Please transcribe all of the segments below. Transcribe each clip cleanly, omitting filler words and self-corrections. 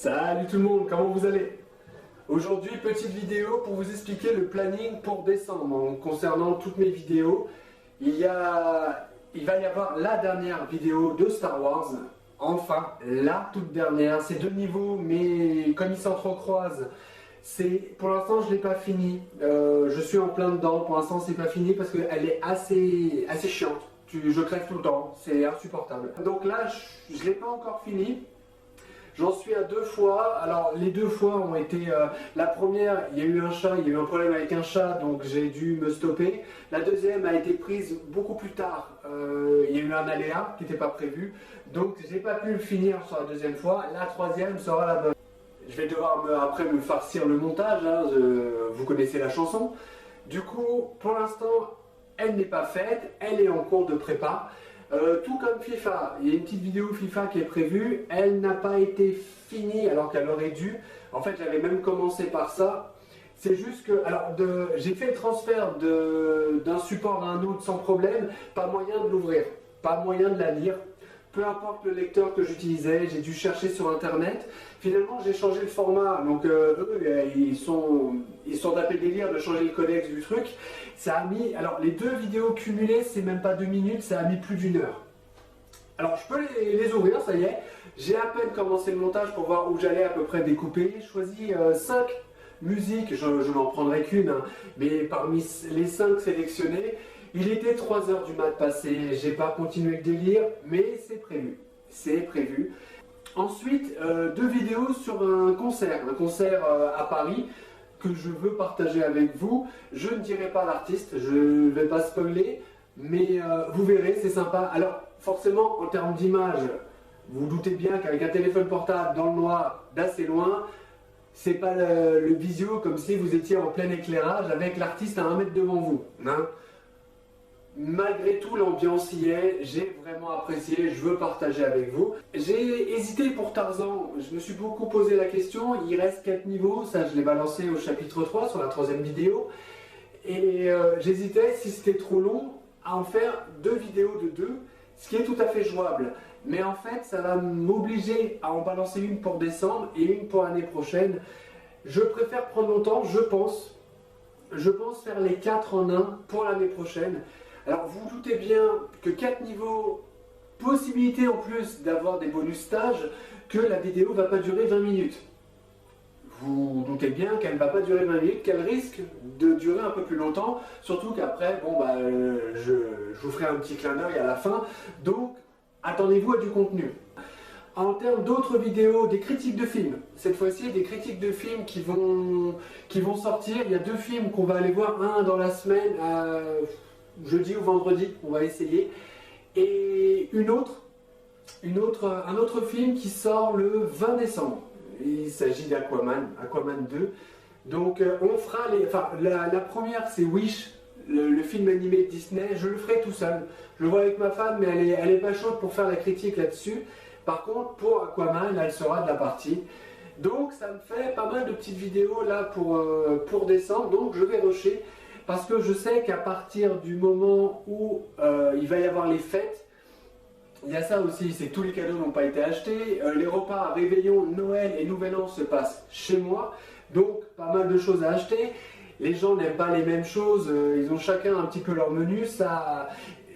Salut tout le monde, comment vous allez? Aujourd'hui, petite vidéo pour vous expliquer le planning pour décembre. Donc, concernant toutes mes vidéos, il va y avoir la dernière vidéo de Star Wars. Enfin, la toute dernière. C'est 2 niveaux, mais comme ils s'entrecroisent, pour l'instant je ne l'ai pas fini. Je suis en plein dedans. Pour l'instant, c'est pas fini parce qu'elle est assez chiante. Je crève tout le temps, c'est insupportable. Donc là, je ne l'ai pas encore fini. J'en suis à 2 fois. Alors les 2 fois ont été... la première, il y a eu un chat, il y a eu un problème avec un chat, donc j'ai dû me stopper. La deuxième a été prise beaucoup plus tard. Il y a eu un aléa qui n'était pas prévu. Donc j'ai pas pu le finir sur la deuxième fois. La troisième sera la bonne. Je vais devoir après me farcir le montage, hein, vous connaissez la chanson. Du coup, pour l'instant, elle n'est pas faite, elle est en cours de prépa. Tout comme FIFA, il y a une petite vidéo FIFA qui est prévue, elle n'a pas été finie alors qu'elle aurait dû. En fait, j'avais même commencé par ça. C'est juste que, alors, j'ai fait le transfert d'un support à un autre sans problème, pas moyen de l'ouvrir, pas moyen de la lire. Peu importe le lecteur que j'utilisais, j'ai dû chercher sur internet. Finalement, j'ai changé le format. Donc, eux, ils sont tapés le délire de changer le codex du truc. Ça a mis. Alors, les 2 vidéos cumulées, c'est même pas 2 minutes, ça a mis plus d'1 heure. Alors, je peux les ouvrir, ça y est. J'ai à peine commencé le montage pour voir où j'allais à peu près découper. J'ai choisi 5 musiques, je n'en prendrai qu'une, hein, mais parmi les 5 sélectionnées, il était 3 heures du mat passé, j'ai pas continué le délire, mais c'est prévu. C'est prévu. Ensuite, 2 vidéos sur un concert à Paris que je veux partager avec vous. Je ne dirai pas l'artiste, je ne vais pas spoiler, mais vous verrez, c'est sympa. Alors, forcément, en termes d'image, vous doutez bien qu'avec un téléphone portable dans le noir d'assez loin, c'est pas le visio comme si vous étiez en plein éclairage avec l'artiste à 1 mètre devant vous. Hein. Malgré tout, l'ambiance y est, j'ai vraiment apprécié, je veux partager avec vous. J'ai hésité pour Tarzan, je me suis beaucoup posé la question, il reste 4 niveaux, ça je l'ai balancé au chapitre 3 sur la 3e vidéo. Et j'hésitais, si c'était trop long, à en faire 2 vidéos de 2, ce qui est tout à fait jouable. Mais en fait, ça va m'obliger à en balancer une pour décembre et une pour l'année prochaine. Je préfère prendre mon temps, je pense faire les 4 en 1 pour l'année prochaine. Alors vous doutez bien que 4 niveaux, possibilité en plus d'avoir des bonus stages, que la vidéo ne va pas durer 20 minutes. Vous doutez bien qu'elle ne va pas durer 20 minutes, qu'elle risque de durer un peu plus longtemps, surtout qu'après, bon bah, je vous ferai un petit clin d'œil à la fin, donc attendez-vous à du contenu. En termes d'autres vidéos, des critiques de films, cette fois-ci des critiques de films qui vont sortir, il y a 2 films qu'on va aller voir, un dans la semaine, jeudi ou vendredi, on va essayer, et un autre film qui sort le 20 décembre. Il s'agit d'Aquaman, Aquaman 2. Donc on fera la première c'est Wish, le film animé de Disney, je le ferai tout seul. Je le vois avec ma femme, mais elle est pas chaude pour faire la critique là-dessus. Par contre, pour Aquaman, elle sera de la partie. Donc ça me fait pas mal de petites vidéos là pour décembre, donc je vais rusher. Parce que je sais qu'à partir du moment où il va y avoir les fêtes, il y a ça aussi, c'est que tous les cadeaux n'ont pas été achetés, les repas, réveillon, Noël et Nouvel An se passent chez moi, donc pas mal de choses à acheter. Les gens n'aiment pas les mêmes choses, ils ont chacun un petit peu leur menu,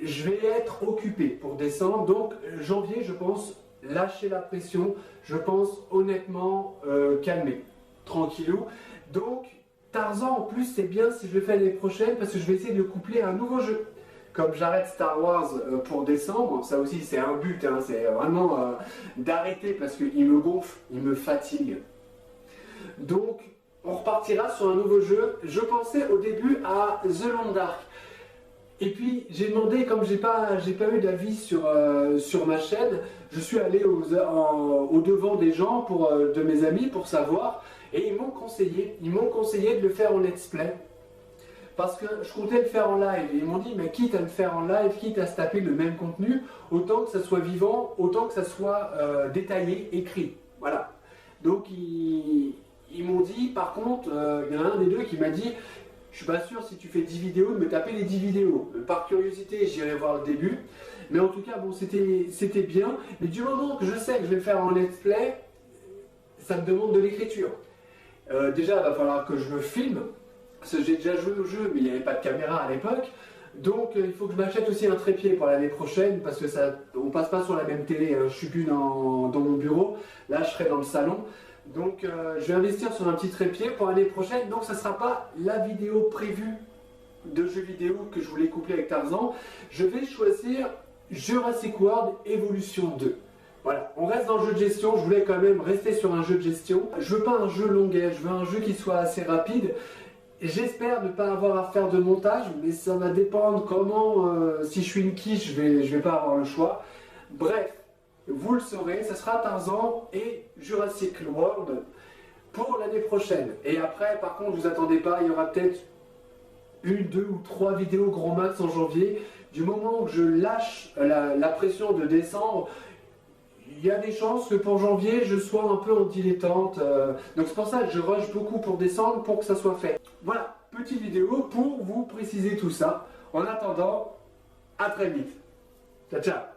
je vais être occupé pour décembre, donc janvier je pense lâcher la pression, je pense honnêtement calmer, tranquillou. Donc Tarzan en plus c'est bien si je le fais l'année prochaine parce que je vais essayer de le coupler à un nouveau jeu. Comme j'arrête Star Wars pour décembre, ça aussi c'est un but, hein, c'est vraiment d'arrêter parce qu'il me gonfle, il me fatigue. Donc on repartira sur un nouveau jeu. Je pensais au début à The Long Dark. Et puis j'ai demandé, comme j'ai pas eu d'avis sur ma chaîne, je suis allé au devant des gens, de mes amis pour savoir, et ils m'ont conseillé de le faire en let's play. Parce que je comptais le faire en live, et ils m'ont dit, mais quitte à le faire en live, quitte à se taper le même contenu, autant que ça soit vivant, autant que ça soit détaillé, écrit. Voilà. Donc ils m'ont dit, par contre, il y en a un des deux qui m'a dit, je suis pas sûr si tu fais 10 vidéos de me taper les 10 vidéos. Par curiosité, j'irai voir le début. Mais en tout cas, bon, c'était bien. Mais du moment que je sais que je vais le faire en let's play, ça me demande de l'écriture. Déjà, il va falloir que je me filme, parce que j'ai déjà joué au jeu, mais il n'y avait pas de caméra à l'époque. Donc il faut que je m'achète aussi un trépied pour l'année prochaine, parce que on passe pas sur la même télé, hein. Je suis plus dans mon bureau, là je serai dans le salon. Donc je vais investir sur un petit trépied pour l'année prochaine, donc ça ne sera pas la vidéo prévue de jeux vidéo que je voulais coupler avec Tarzan. Je vais choisir Jurassic World Evolution 2. Voilà, on reste dans le jeu de gestion, je voulais quand même rester sur un jeu de gestion. Je veux pas un jeu longuet, je veux un jeu qui soit assez rapide. J'espère ne pas avoir à faire de montage, mais ça va dépendre comment, si je suis une quiche, je vais pas avoir le choix. Bref, vous le saurez, ça sera Tarzan et Jurassic World pour l'année prochaine. Et après, par contre, vous attendez pas, il y aura peut-être 1, 2 ou 3 vidéos grand max en janvier. Du moment où je lâche la pression de décembre, il y a des chances que pour janvier, je sois un peu en dilettante. Donc c'est pour ça que je rush beaucoup pour décembre pour que ça soit fait. Voilà, petite vidéo pour vous préciser tout ça. En attendant, à très vite. Ciao, ciao.